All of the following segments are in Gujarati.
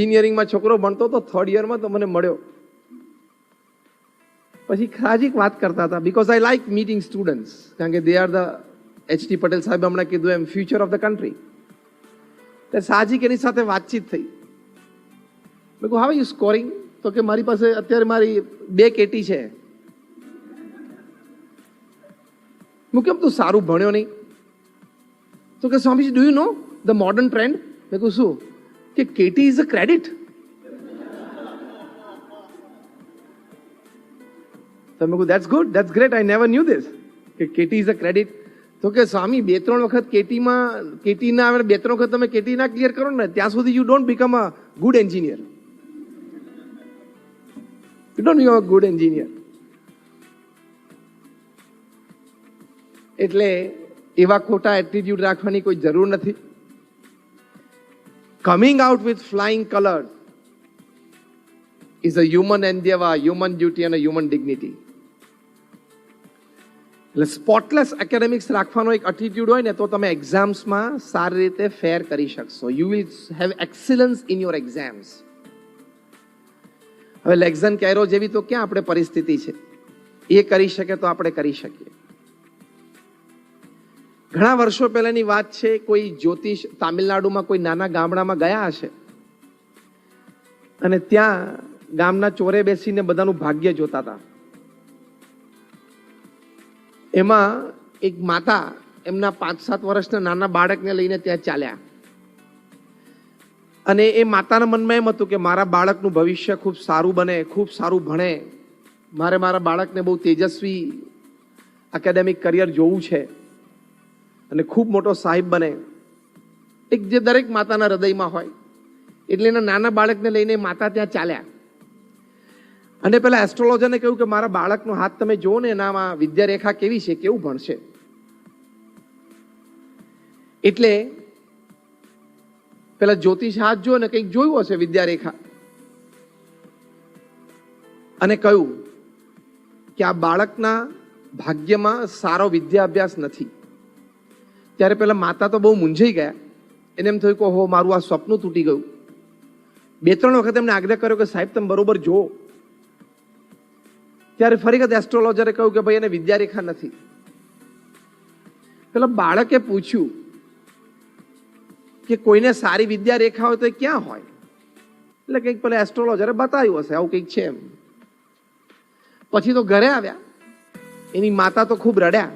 એન્જિનિયરિંગમાં છોકરો ભણતો તો થર્ડ યરમાં તો મને મળ્યો, પછી ખાજીક વાત કરતા હતા. Because I like meeting students, કારણ કે દે આર ધ એચ.ટી. પટેલ સાહેબ હમણાં કીધું એમ ફ્યુચર ઓફ ધ કન્ટ્રી. એટલે સાહજિક એની સાથે વાતચીત થઈ. મેં કહું હાવ યુ સ્કોરિંગ? તો કે મારી પાસે અત્યારે મારી 2 કેટી છે. હું કેમ તું સારું ભણ્યો નહીં? તો કે Swamiji do you know the modern trend? મેં કહું શું? કે કેટી ઇઝ અ ક્રેડિટ. તો મેં કહું that's good, that's great, I never new this કે કેટી ઇઝ અ ક્રેડિટ. તો કે સ્વામી 2-3 વખત કેટી ના આવે, 2-3 વખત તમે કેટી ના ક્લિયર કરો ને ત્યાં સુધી you don't become a good engineer. You don't become a good engineer. એટલે એવા ખોટા એટીટ્યુડ રાખવાની કોઈ જરૂર નથી. Coming out with flying colours is a human endeavour, human duty અને હ્યુમન ડિગ્નિટી. એટલે સ્પોટલેસ એકેડેમિક્સ રાખવાનો એક એટીટ્યુડ હોય ને તો તમે એક્ઝામ્સમાં સારી રીતે ફેર કરી શકશો. You will have excellence in your exams. હવે લેક્ઝન કેરો જેવી તો ક્યાં આપણે પરિસ્થિતિ છે, એ કરી શકે તો આપણે કરી શકીએ. ઘણા વર્ષો પહેલાની વાત છે, કોઈ જ્યોતિષ તામિલનાડુમાં કોઈ નાના ગામડામાં ગયા હશે અને ત્યાં ગામના ચોરે બેસીને બધાનું ભાગ્ય જોતા હતા. એમાં એક માતા એમના 5-7 વર્ષના નાના બાળકને લઈને ત્યાં ચાલ્યા અને એ માતાના મનમાં એમ હતું કે મારા બાળકનું ભવિષ્ય ખૂબ સારું બને, ખૂબ સારું ભણે, મારે મારા બાળકને બહુ તેજસ્વી એકેડેમિક કરિયર જોવું છે અને ખૂબ મોટો સાહેબ બને. એક જે દરેક માતાના હૃદયમાં હોય. એટલે એના નાના બાળકને લઈને માતા ત્યાં ચાલ્યા અને પેલા એસ્ટ્રોલોજરને કહ્યું કે મારા બાળકનો હાથ તમે જુઓ ને, એનામાં વિદ્યારેખા કેવી છે, કેવું ભણશે. એટલે પેલા જ્યોતિષ હાથ જો ને કંઈક જોયું હશે વિદ્યારેખા અને કહ્યું કે આ બાળકના ભાગ્યમાં સારો વિદ્યા અભ્યાસ નથી. ત્યારે પેલા માતા તો બહુ મૂંઝાઈ ગયા. એને એમ થયું કે હો મારું આ સ્વપ્ન તૂટી ગયું. 2-3 વખત એમને આગ્રહ કર્યો કે સાહેબ તમે બરોબર જુઓ. ત્યારે ફરી વખત એસ્ટ્રોલોજરે કહ્યું કે ભાઈ એને વિદ્યારેખા નથી. પેલા બાળકે પૂછ્યું કે કોઈને સારી વિદ્યારેખા હોય તો એ ક્યાં હોય? એટલે કંઈક પેલા એસ્ટ્રોલોજરે બતાવ્યું હશે આવું કંઈક છે એમ. પછી તો ઘરે આવ્યા, એની માતા તો ખૂબ રડ્યા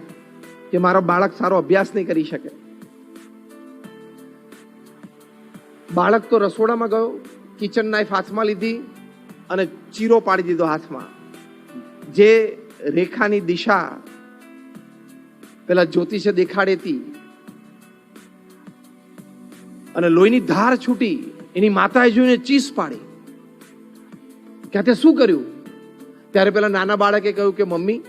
કે મારો બાળક સારો અભ્યાસ નહીં કરી શકે. બાળક તો રસોડામાં ગયો, કિચન નાઇફ હાથમાં લીધી અને ચીરો પાડી દીધો હાથમાં. જે રેખાની દિશા પેલા જ્યોતિષે દેખાડી હતી અને લોહીની ધાર છૂટી. એની માતાએ જોઈને ચીસ પાડી કે તે શું કર્યું? ત્યારે પેલા નાના બાળકે કહ્યું કે મમ્મી,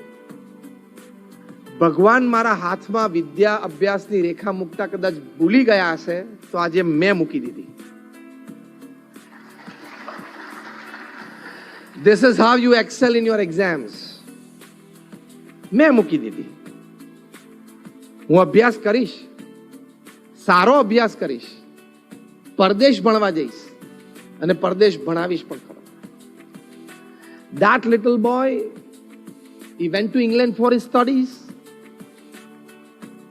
ભગવાન મારા હાથમાં વિદ્યા અભ્યાસની રેખા મૂકતા કદાચ ભૂલી ગયા હશે તો આજે મેં મૂકી દીધી. This is how you excel in your exams. મેં મૂકી દીધી. હું અભ્યાસ કરીશ, સારો અભ્યાસ કરીશ, પરદેશ ભણવા જઈશ અને પરદેશ ભણાવીશ પણ ખરો. That little boy, he went to England for his studies.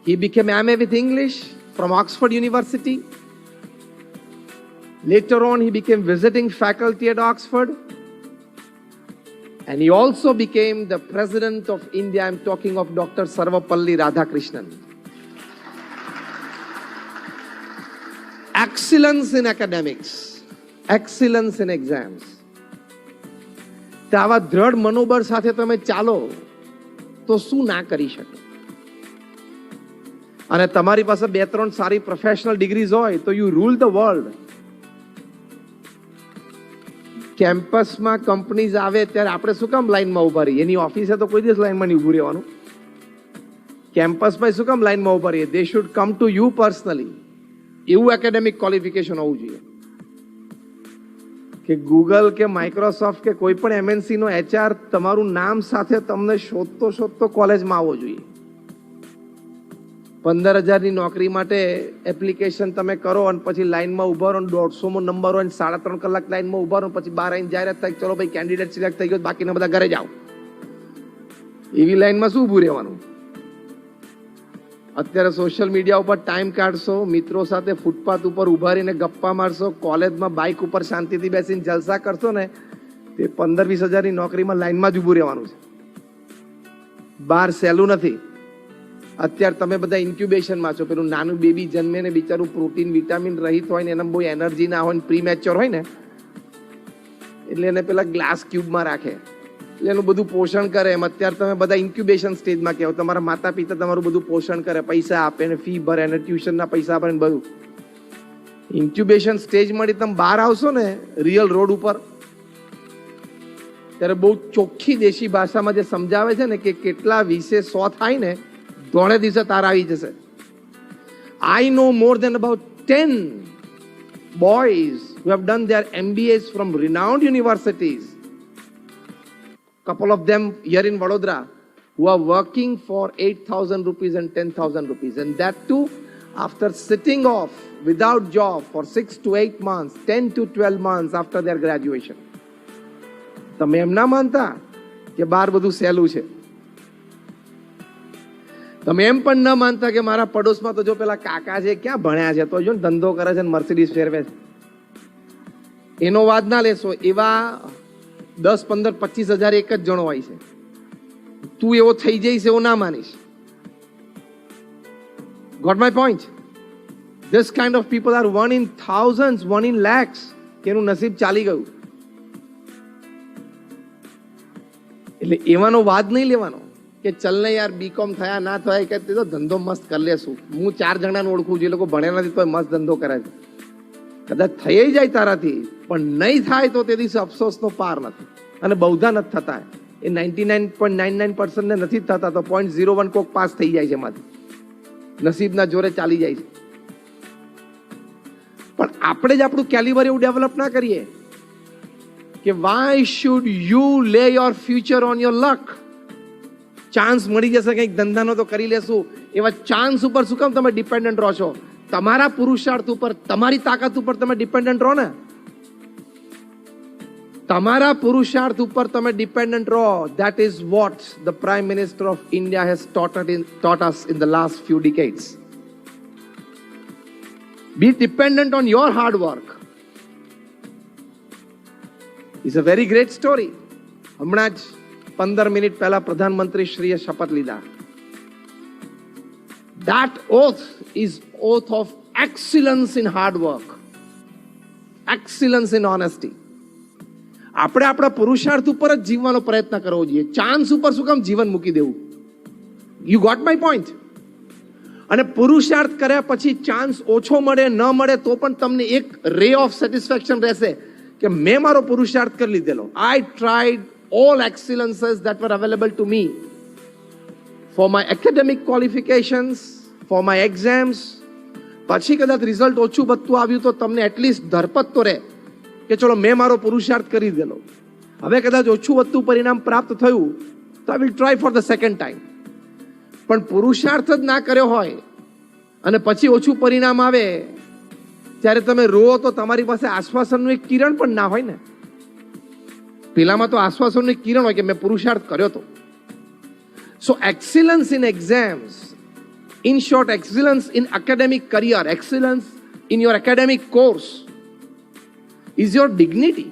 He became MA with English from Oxford University. Later on, he became visiting faculty at Oxford. And he also became the President of India. I'm talking of Dr. Sarvapalli Radhakrishnan. Excellence in academics, excellence in exams. તો આવા દ્રઢ મનોબળ સાથે તમે ચાલો તો શું ના કરી શકે? અને તમારી પાસે 2-3 સારી પ્રોફેશનલ ડિગ્રીઝ હોય તો યુ રૂલ ધ વર્લ્ડ. કેમ્પસમાં કંપનીઝ આવે ત્યારે આપણે શું કામ લાઈનમાં ઉભા રહીએ? એની ઓફિસે તો કોઈ દિવસ લાઈનમાં નહીં ઉભું રહેવાનું. કેમ્પસમાં શું કામ લાઈનમાં ઉભા રહીએ? They should come to you personally. એવું એકેડેમિક ક્વોલિફિકેશન હોવું જોઈએ કે ગૂગલ કે માઇક્રોસોફ્ટ કે કોઈ પણ એમએનસી નો એચઆર તમારું નામ સાથે તમને શોધતો કોલેજમાં આવવો જોઈએ. 15,000 નોકરી માટે એપ્લિકેશન તમે કરો અને પછી લાઈનમાં ઉભા રહો, 150મો નંબર હોય, 3.5 કલાક લાઈનમાં ઉભા રહો, પછી બહાર આવીને જાહેરાત થાય, ચલો ભાઈ કેન્ડિડેટ સિલેક્ટ થઈ ગયો, બાકીના બધા ઘરે જાઓ. એવી લાઈનમાં શું ઊભું રહેવાનું? અત્યારે સોશિયલ મીડિયા ઉપર ટાઈમ કાઢશો, મિત્રો સાથે ફૂટપાથ ઉપર ઉભા રહીને ગપ્પા મારશો, કોલેજમાં બાઇક ઉપર શાંતિથી બેસીને જલસા કરશો ને, તે 15-20 હજારની નોકરીમાં લાઈનમાં જ ઊભું રહેવાનું છે. બહાર સહેલું નથી. અત્યારે તમે બધા ઇન્ક્યુબેશનમાં છો. પેલું નાનું બેબી જન્મે ને બિચારું પ્રોટીન વિટામિન રહિત હોય ને, એને બહુ એનર્જી ના હોય, પ્રીમેચ્યોર હોય ને, એટલે એને પેલા ગ્લાસ ક્યુબમાં રાખે, એટલે એનું બધું પોષણ કરે. એમ અત્યારે તમે બધા ઇન્ક્યુબેશન સ્ટેજમાં કહેવો, તમારા માતા પિતા તમારું બધું પોષણ કરે, પૈસા આપે ને, ફી ભરે ને, ટ્યુશનના પૈસા ભરે ને બધું. ઇન્ક્યુબેશન સ્ટેજ માંથી તમે બહાર આવશો ને રિયલ રોડ ઉપર, ત્યારે બહુ ચોખ્ખી દેશી ભાષામાં જે સમજાવે છે ને કે કેટલા 20-100 થાય ને, દોડે દિવસે તાર આવી જશે. આઈ નો મોર દેન about 10 boys who have done their MBAs from renowned universities. Couple of them here in Vadodara who are working for 8,000 rupees and 10,000 rupees, and that too after sitting off without job for 6 to 8 months, 10 to 12 months after their graduation. તમે એમ ના માનતા કે બહાર બધું સહેલું છે? તમે એમ પણ ન માનતા કે મારા પડોશમાં તો જો પેલા કાકા છે, ક્યાં ભણ્યા છે, તો જો ધંધો કરે છે, મર્સિડીઝ ફેરવે છે. એનો વાદ ના લેશો. એવા 10, 15, 25 હજાર એક જ જણો હોય છે. તું એવો થઈ જઈશ એવો ના માનીશ. Got my point? This kind of people are 1 in thousands, 1 in lakhs કે એનું નસીબ ચાલી ગયું. એટલે એવાનો વાદ નહીં લેવાનો કે ચલ ને યાર બીકોમ થયા ના થયા કે તો ધંધો મસ્ત કરી લેશું. હું 4 જણાને ઓળખું જે લોકો ભણ્યા નથી તો મસ્ત ધંધો કરે છે. કદાચ થઈ જાય તારાથી, પણ નહીં થાય તો તે દિવસે અફસોસનો પાર નથી. અને બહુધા નથી થતા. એ 99.99% ને નથી થતા, તો 0.01 કોક પાસ થઈ જાય છે એમાંથી, નસીબના જોરે ચાલી જાય છે. પણ આપણે જ આપણું કેલિબર એવું ડેવલપ ના કરીએ કે વાય શુડ યુ લે your future on your luck. Chance મળી જશે કંઈક ધંધાનો તો કરી લેશું, એવા ચાન્સ ઉપર શું કામ તમે ડિપેન્ડન્ટ રહો છો? તમારા પુરુષાર્થ ઉપર, તમારી તાકાત ઉપર તમે ડિપેન્ડન્ટ રહો ને. તમારા પુરુષાર્થ ઉપર તમે ડિપેન્ડન્ટ રહો. That is what the Prime Minister of India has taught us in the last few decades. Be dependent on your hard work. It's a very great story. હમણાં જ 15 મિનિટ પહેલા પ્રધાનમંત્રી શ્રીએ શપથ લીધા. That oath is oath of excellence in hard work, excellence in honesty. આપણે આપણા પુરુષાર્થ ઉપર જ જીવવાનો પ્રયત્ન કરવો જોઈએ. ચાન્સ ઉપર શું કામ જીવન મૂકી દેવું? You got my point? અને પુરુષાર્થ કર્યા પછી ચાન્સ ઓછો મળે ન મળે તો પણ તમને એક રે ઓફ સેટિસ્ફેક્શન રહેશે કે મેં મારો પુરુષાર્થ કરી લીધેલો. I tried all excellences that were available to me for my academic qualifications, for my exams. પછી કદાચ રિઝલ્ટ ઓછું બધું આવ્યું તો તમને એટલીસ્ટ ધરપત તો રહે કે ચલો મેં મારો પુરુષાર્થ કરી દીધેલો. હવે કદાચ ઓછું વધતું પરિણામ પ્રાપ્ત થયું તો I will try for the second time. પણ પુરુષાર્થ જ ના કર્યો હોય અને પછી ઓછું પરિણામ આવે ત્યારે તમે રો તો તમારી પાસે આશ્વાસનનું એક કિરણ પણ ના હોય ને. પેલામાં તો આશ્વાસનનું એક કિરણ હોય કે મેં પુરુષાર્થ કર્યો તો. So excellence in exams, in short, excellence in academic career, excellence in your academic course is your dignity.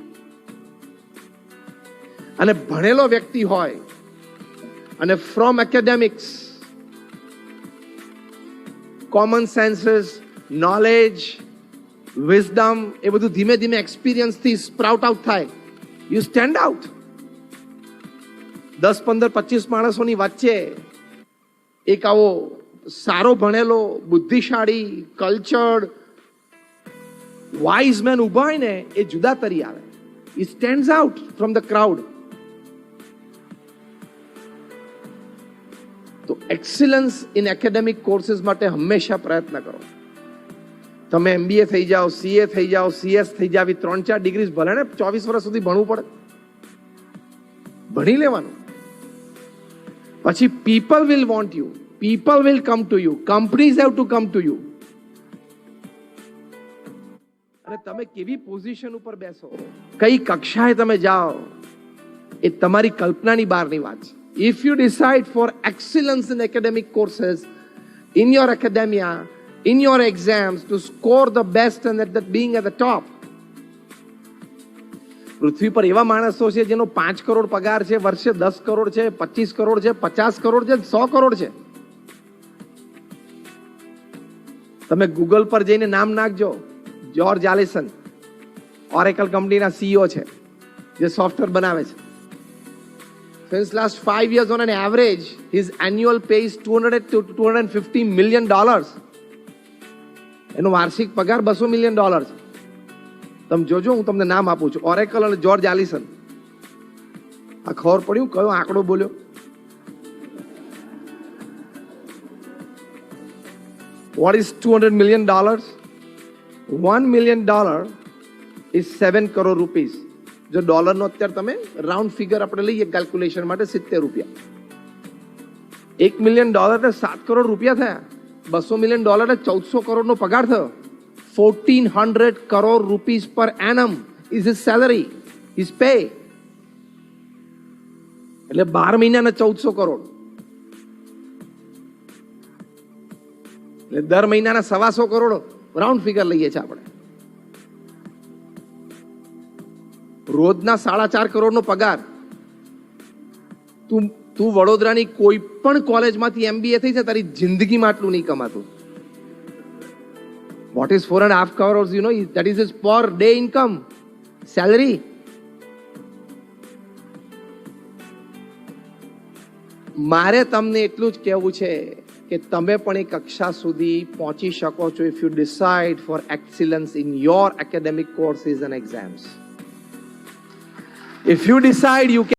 અને ભણેલો વ્યક્તિ હોય અને from academics, common senses, knowledge, wisdom, એ બધું ધીમે ધીમે એક્સપિરિયન્સ થી સ્પ્રાઉટ આઉટ થાય. You stand out. 10, 15, 25 માણસોની વચ્ચે એક આવો સારો ભણેલો, બુદ્ધિશાળી, કલ્ચર્ડ, વાઇઝ મેન ઉભા હોય ને, એ જુદા તરી આવે. He stands out from the crowd. તો એક્સિલન્સ ઇન એકેડેમિક કોર્सेस માટે હંમેશા પ્રયત્ન કરો. તમે MBA થઈ જાઓ, CA થઈ જાઓ, CS થઈ જાવ, 3-4 ડિગ્રીઝ ભલે ને 24 વર્ષ સુધી ભણવું પડે, ભણી લેવાનું. પછી people will want you. People will come to you. Companies have to come to you. અને તમે કેવી પોઝિશન ઉપર બેસો, કઈ કક્ષાએ તમે જાઓ, એ તમારી કલ્પનાની બહારની વાત છે. If you decide for excellence in academic courses, in your academia, in your exams, to score the best and at that being at the top. પૃથ્વી પર એવા માણસો છે જેનો 5 કરોડ પગાર છે, વર્ષે 10 કરોડ છે, 25 કરોડ છે, 50 કરોડ છે, 100 કરોડ છે. તમે ગૂગલ પર જઈને નામ નાખજો, જ્યોર્જ આલિસન, ઓરેકલ કંપનીના સીઈઓ છે, જે સોફ્ટવેર બનાવે છે. Since last 5 years on an average, his annual pay is $200 to $250 million. એનો વાર્ષિક પગાર $200 million છે. તમે જોજો, હું તમને નામ આપું છું, ઓરેકલ અને જ્યોર્જ આલિસન. આ ખબર પડ્યું કયો આંકડો બોલ્યો? What is $200 million? $1 million is 7 crore rupees. જો ડોલરનો અત્યારે તમે રાઉન્ડ ફિગર આપણે લઈએ કેલ્ક્યુલેશન માટે 70 રૂપિયા. $1 million એટલે 7 કરોડ રૂપિયા થયા. $200 million એટલે 1400 કરોડનો પગાર થયો. 1400 crore rupees per annum is his salary, his pay. એટલે 12 મહિનાના 1400 કરોડ. એટલે દર મહિનાના 125 કરોડ રાઉન્ડ ફિગર લઈએ છીએ આપણે. રોજના 4.5 કરોડનો પગાર. તું વડોદરાની કોઈ પણ કોલેજમાંથી MBA થઈ છે, તારી જિંદગીમાં આટલું નહીં કમાતું. What is 4.5 crores? You know, that is his per day income, salary. મારે તમને એટલું જ કહેવું છે કે તમે પણ એ કક્ષા સુધી પહોંચી શકો છો if you decide for excellence in your academic courses and exams. If you decide you can